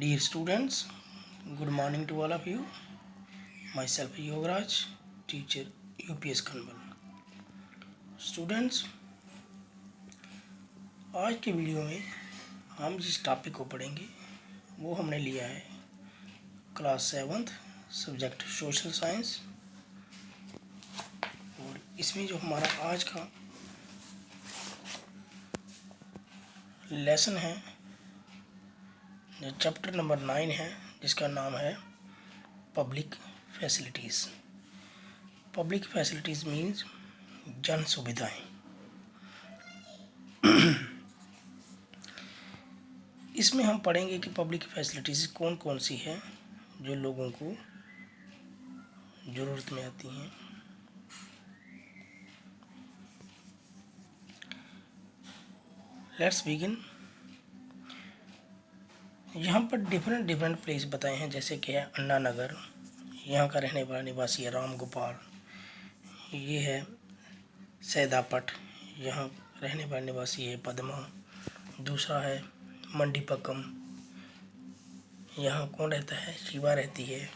Dear students, good morning to all of you. Myself Yogaraj, teacher UPS Kanwal. Students, आज के video में हम जिस टॉपिक को पढ़ेंगे वो हमने लिया है class 7th subject social science. और इसमें जो हमारा आज का लेसन है जो चैप्टर नंबर 9 है, जिसका नाम है public facilities. Public facilities means जन सुविधाएं। इसमें हम पढ़ेंगे कि पब्लिक फैसिलिटीज़ कौन कौन सी है जो लोगों को ज़रूरत में आती हैं। Let's begin. यहाँ पर डिफरेंट प्लेस बताए हैं, जैसे कि है अन्ना नगर, यहाँ का रहने वाला निवासी है राम गोपाल। ये है सैदापट, यहाँ रहने वाला निवासी है पद्मा। दूसरा है मंडीपक्कम, यहाँ कौन रहता है, शिवा रहती है।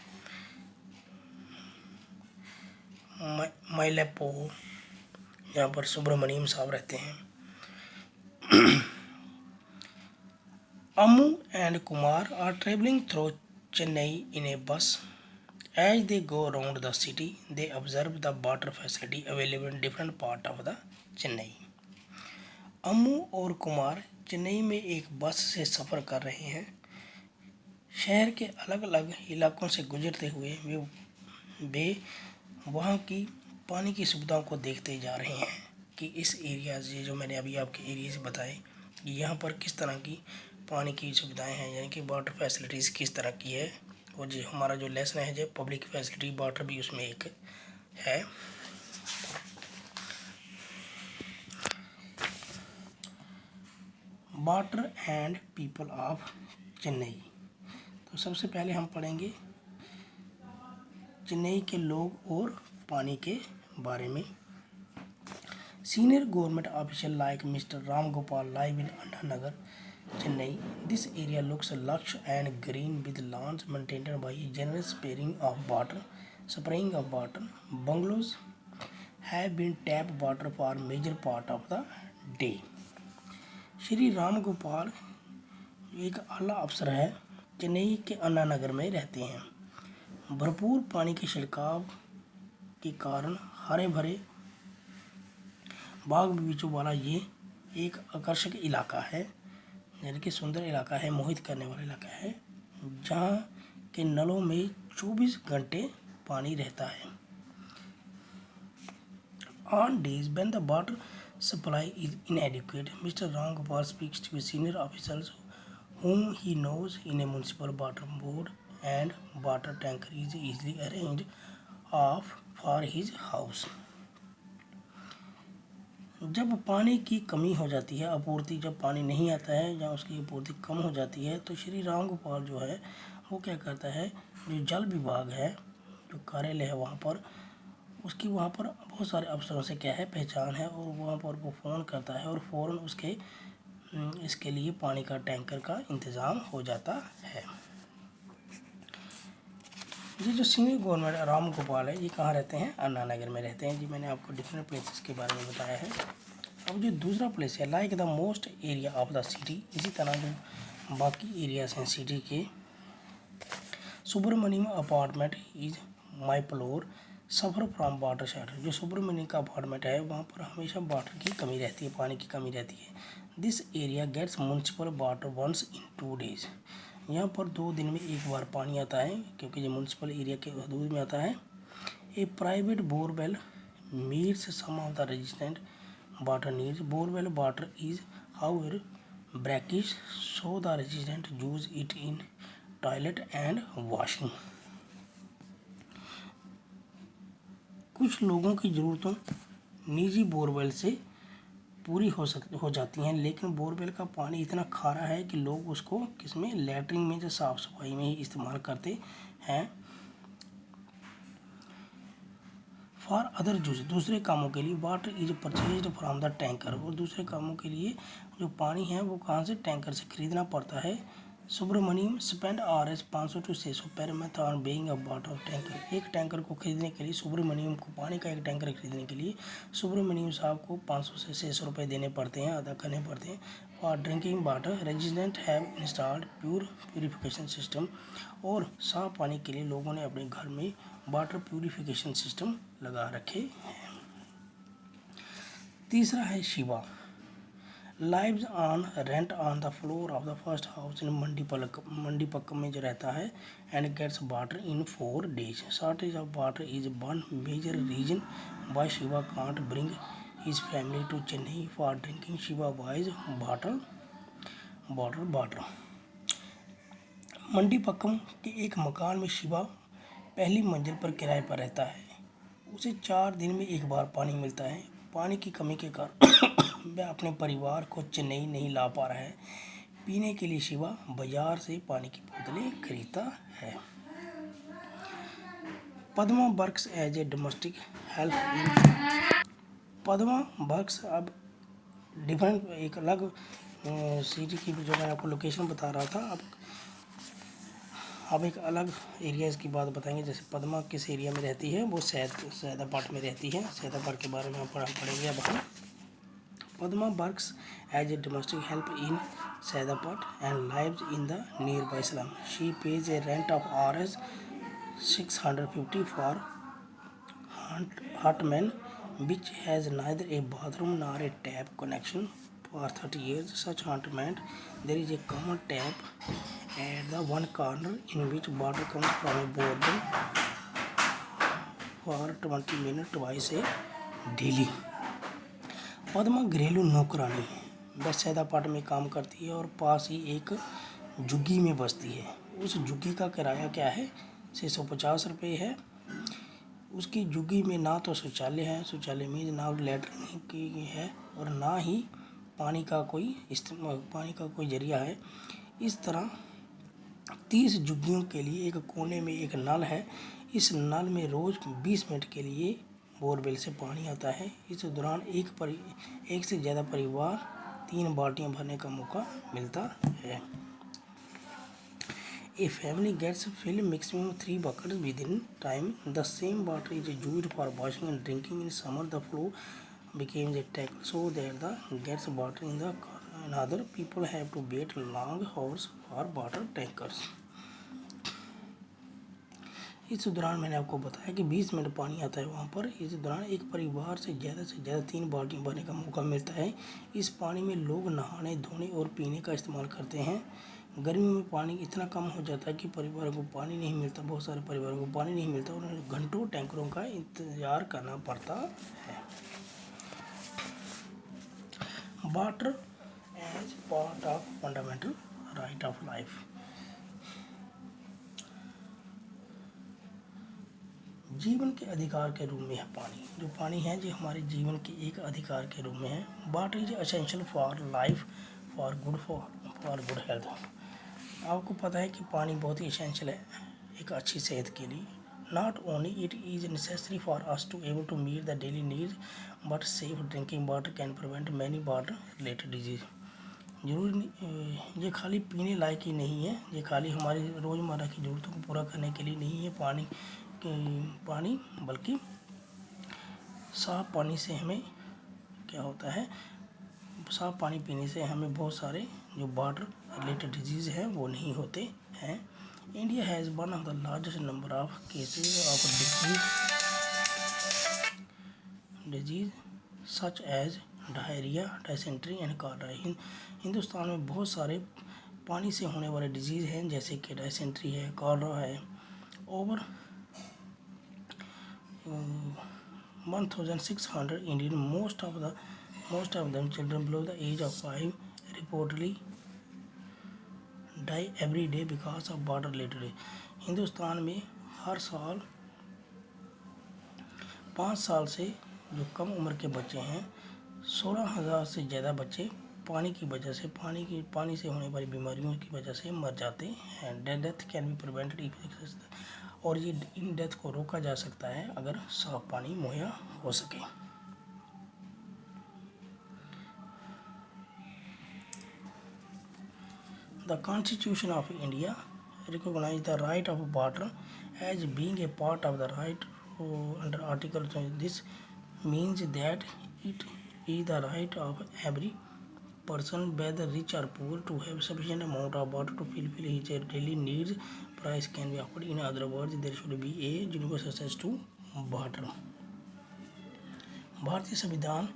माइलेपो, यहाँ पर सुब्रमण्यम साहब रहते हैं। Ammu and Kumar are traveling through Chennai in a bus. As they go around the city, they observe the water facility available in different part of the Chennai. अम्मू और कुमार चेन्नई में एक बस से सफ़र कर रहे हैं। शहर के अलग अलग इलाकों से गुजरते हुए वे वहाँ की पानी की सुविधाओं को देखते जा रहे हैं कि इस एरिया से, जो मैंने अभी आपके एरिया से बताए, यहाँ पर किस तरह की पानी की सुविधाएं हैं, यानी कि वाटर फैसिलिटीज़ किस तरह की है। और जो हमारा जो लेसन है जो पब्लिक फैसिलिटी, वाटर भी उसमें एक है। Water and people of Chennai. तो सबसे पहले हम पढ़ेंगे चेन्नई के लोग और पानी के बारे में। Senior government official like mister Ram Gopal live in Anna Nagar, Chennai. This area looks lush and green with lawns maintained by generous spraying of water. Bungalows have been tap water for major part of the day. Shri Ram Gopal एक आला अफसर है, चेन्नई के अन्ना नगर में रहते हैं। भरपूर पानी के छिड़काव के कारण हरे भरे बाग बगीचों वाला ये एक आकर्षक इलाका है, यानी कि सुंदर इलाका है, मोहित करने वाला इलाका है, जहाँ के नलों में 24 घंटे पानी रहता है। On days when the water supply is inadequate, Mr. Ram Gopal speaks to senior officials whom he knows in a municipal water board, and water tanker is easily arranged for his house. जब पानी की कमी हो जाती है, आपूर्ति जब पानी नहीं आता है या उसकी आपूर्ति कम हो जाती है, तो श्री राम गोपाल जो है वो क्या करता है, जो जल विभाग है, जो कार्यालय है वहाँ पर, उसकी वहाँ पर बहुत सारे अफसरों से क्या है पहचान है, और वहाँ पर वो फ़ोन करता है और फ़ौरन इसके लिए पानी का टैंकर का इंतज़ाम हो जाता है। ये जो सीनियर गवर्नमेंट राम गोपाल है, ये कहाँ रहते हैं, अन्ना नगर में रहते हैं। जी मैंने आपको डिफरेंट प्लेसेस के बारे में बताया है। अब जो दूसरा प्लेस है, like the most area of the city, इसी तरह जो बाकी एरियाज हैं सिटी के, Subramaniam apartment is my floor suffer from water shortage. जो सुब्रमण्यम का अपार्टमेंट है वहाँ पर हमेशा वाटर की कमी रहती है, पानी की कमी रहती है। This area gets municipal water once in 2 days। यहाँ पर 2 दिन में एक बार पानी आता है, क्योंकि ये म्यूनसिपल एरिया के हदूद में आता है। A private borewell meets some of the resistant water needs. Borewell water is however brackish, so the resident use it in toilet and washing। कुछ लोगों की ज़रूरतों निजी बोरवेल से पूरी हो जाती हैं, लेकिन बोरवेल का पानी इतना खारा है कि लोग उसको किसमें, लैट्रिन में या साफ़ सफाई में ही इस्तेमाल करते हैं। फॉर अदर यूज, दूसरे कामों के लिए, water is purchased from the tanker. और दूसरे कामों के लिए जो पानी है वो कहाँ से, टैंकर से खरीदना पड़ता है। Subramaniam spend Rs 500 to 600 per month on buying a water tanker. एक टैंकर को खरीदने के लिए सुब्रमण्यम को, पानी का एक टैंकर खरीदने के लिए सुब्रमण्यम साहब को 500 से 600 रुपये देने पड़ते हैं, अदा करने पड़ते हैं। For drinking water resident have installed purification system, और साफ पानी के लिए लोगों ने अपने घर में वाटर प्यूरिफिकेशन सिस्टम लगा रखे हैं। तीसरा है Shiva. Lives on rent on the floor of the first house in Mandipakkam में जो रहता है, and gets water in 4 days। Shortage of water is one major reason why Shiva can't bring his family to Chennai for drinking. Shiva buys water. Mandipakkam के एक मकान में शिवा पहली मंजिल पर किराए पर रहता है। उसे 4 दिन में एक बार पानी मिलता है। पानी की कमी के कारण वह अपने परिवार को चेन्नई नहीं ला पा रहा है। पीने के लिए शिवा बाजार से पानी की बोतलें खरीदता है। Padma works as a domestic help in. Padma works अब डिफरेंट, एक अलग सिटी की जो मैं आपको लोकेशन बता रहा था, अब एक अलग एरियाज़ की बात बताएंगे। जैसे पद्मा किस एरिया में रहती है, वो सैदापाट में रहती है। सैदापाट के बारे में हम पढ़ेंगे अब हम। Padma works as a domestic help in Saidapet and lives in the nearby slum. She pays a rent of Rs 650 for hutman, which has neither a bathroom nor a tap connection. For 30 years, such hutman, there is a common tap at the one corner in which water comes from a borewell for 20 minutes twice a daily. Padma घरेलू नौकरानी है। वह सैदापाट में काम करती है और पास ही एक झुग्गी में बसती है। उस झुग्गी का किराया क्या है, 650 रुपये है। उसकी झुग्गी में ना तो शौचालय है, शौचालय में ना लैट्रिन की है, और ना ही पानी का कोई जरिया है। इस तरह 30 झुग्गियों के लिए एक कोने में एक नल है। इस नल में रोज़ 20 मिनट के लिए बोरवेल से पानी आता है। इस दौरान एक से ज़्यादा परिवार 3 बाल्टियाँ भरने का मौका मिलता है। A family gets fill maximum 3 buckets within time. The same water is used for washing and drinking. In summer, the flow becomes a tank so that the gets water in the car, and other people have to wait long hours for water tankers. इस दौरान मैंने आपको बताया कि 20 minute पानी आता है वहाँ पर। इस दौरान एक परिवार से ज़्यादा 3 बाल्टियाँ भरने का मौका मिलता है। इस पानी में लोग नहाने, धोने और पीने का इस्तेमाल करते हैं। गर्मियों में पानी इतना कम हो जाता है कि परिवारों को पानी नहीं मिलता, बहुत सारे परिवारों को पानी नहीं मिलता और उन्हें घंटों टैंकरों का इंतज़ार करना पड़ता है। Water as part of fundamental right of life. जीवन के अधिकार के रूप में है पानी। जो पानी है जो हमारे जीवन के एक अधिकार के रूप में है। Water is essential for life, for good health. आपको पता है कि पानी बहुत ही एसेंशियल है एक अच्छी सेहत के लिए। Not only it is necessary for us to able to meet the daily needs, but safe drinking water can prevent many water related disease. जरूर ये खाली पीने लायक ही नहीं है, ये खाली हमारी रोज़मर्रा की ज़रूरतों को पूरा करने के लिए नहीं है पानी, बल्कि साफ़ पानी से हमें क्या होता है, साफ़ पानी पीने से हमें बहुत सारे जो वाटर रिलेटेड डिजीज़ हैं वो नहीं होते हैं। India has one of the largest number of cases of disease such as diarrhoea, dysentery and cholera. Hindustan में बहुत सारे पानी से होने वाले डिजीज़ हैं, जैसे कि डायसेंट्री है, कॉलरा है। Over 1600 Indian, most of them children below the age of 5, reportedly die every day because of water related। Hindustan में हर साल 5 साल से जो कम उम्र के बच्चे हैं, 16,000 से ज़्यादा बच्चे पानी की वजह से पानी से होने वाली बीमारियों की वजह से मर जाते हैं। Death can be prevented if, और ये इन डेथ को रोका जा सकता है अगर साफ पानी मुहैया हो सके। The Constitution of India recognizes the right of water as being a part of the right under Article 20. This means that it is the right of every person, whether rich or poor, to have sufficient amount of water to fulfill his daily needs. Price can be afforded. In other words, there should be a universal access to water. भारतीय संविधान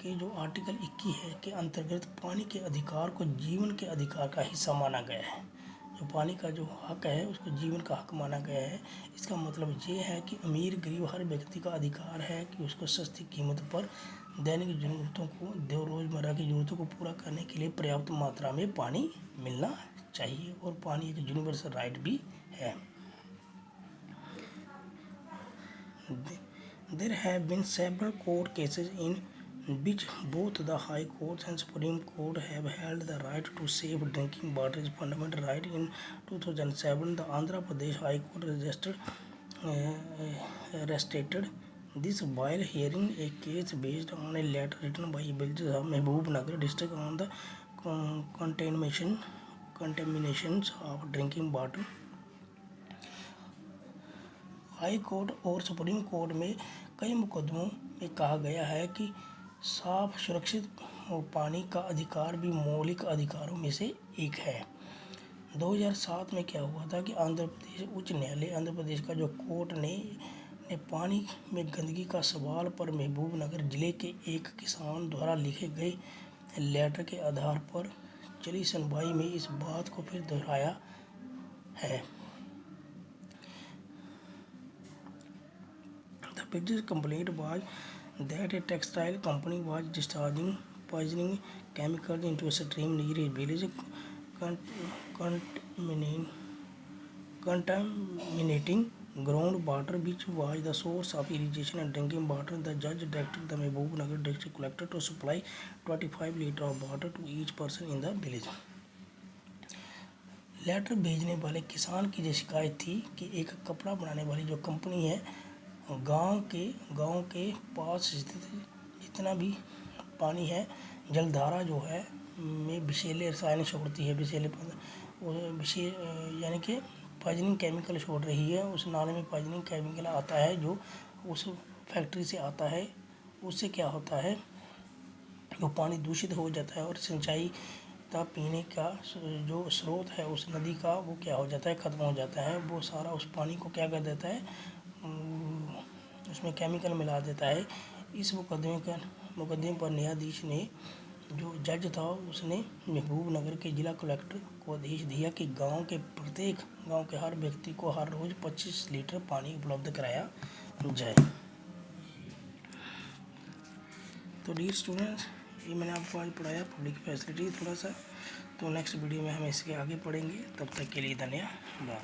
के जो article 21 है के अंतर्गत पानी के अधिकार को जीवन के अधिकार का हिस्सा माना गया है। जो पानी का जो हक है उसको जीवन का हक माना गया है। इसका मतलब ये है कि अमीर गरीब हर व्यक्ति का अधिकार है कि उसको सस्ती कीमत पर दैनिक ज़रूरतों को रोज़मर्रा की ज़रूरतों को पूरा करने के लिए पर्याप्त मात्रा में पानी मिलना चाहिए, और पानी एक यूनिवर्सल राइट भी है। There have been several court cases in which both the High Court and Supreme Court have held the right to safe drinking water is fundamental right. In 2007, the Andhra Pradesh High Court restricted this while hearing a case based on a letter written by villagers of Mehboob district on the contaminations of drinking water. High court और supreme court में कई मुकदमों में कहा गया है कि साफ सुरक्षित पानी का अधिकार भी मौलिक अधिकारों में से एक है। 2007 में क्या हुआ था कि आंध्र प्रदेश उच्च न्यायालय आंध्र प्रदेश का जो कोर्ट ने पानी में गंदगी का सवाल पर महबूबनगर जिले के एक किसान द्वारा लिखे गए लेटर के आधार पर चली सुनवाई में इस बात को फिर दोहराया है। The biggest complaint was that a textile company was discharging poisoning chemicals into a stream near a village, contaminating groundwater, which was the source of irrigation and drinking water. The judge directed the Mehboob district collector to supply 25 liters of water to each person in the village. Letter भेजने वाले किसान की जो शिकायत थी कि एक कपड़ा बनाने वाली जो कंपनी है गांव के पास स्थित जितना भी पानी है जलधारा जो है में विषैले रसायन छोड़ती है, यानी कि पॉइजनिंग केमिकल छोड़ रही है। उस नाले में पॉइजनिंग केमिकल आता है जो उस फैक्ट्री से आता है। उससे क्या होता है, वो पानी दूषित हो जाता है और सिंचाई का पीने का जो स्रोत है उस नदी का वो क्या हो जाता है, ख़त्म हो जाता है। वो सारा उस पानी को क्या कर देता है, उसमें केमिकल मिला देता है। इस मुकदमे पर न्यायाधीश ने जो जज था उसने महबूबनगर के जिला कलेक्टर को आदेश दिया कि गांव के हर व्यक्ति को हर रोज़ 25 लीटर पानी उपलब्ध कराया जाए। तो डियर स्टूडेंट्स, ये मैंने आपको आज पढ़ाया पब्लिक फैसिलिटी थोड़ा सा। तो नेक्स्ट वीडियो में हम इसके आगे पढ़ेंगे। तब तक के लिए धन्यवाद।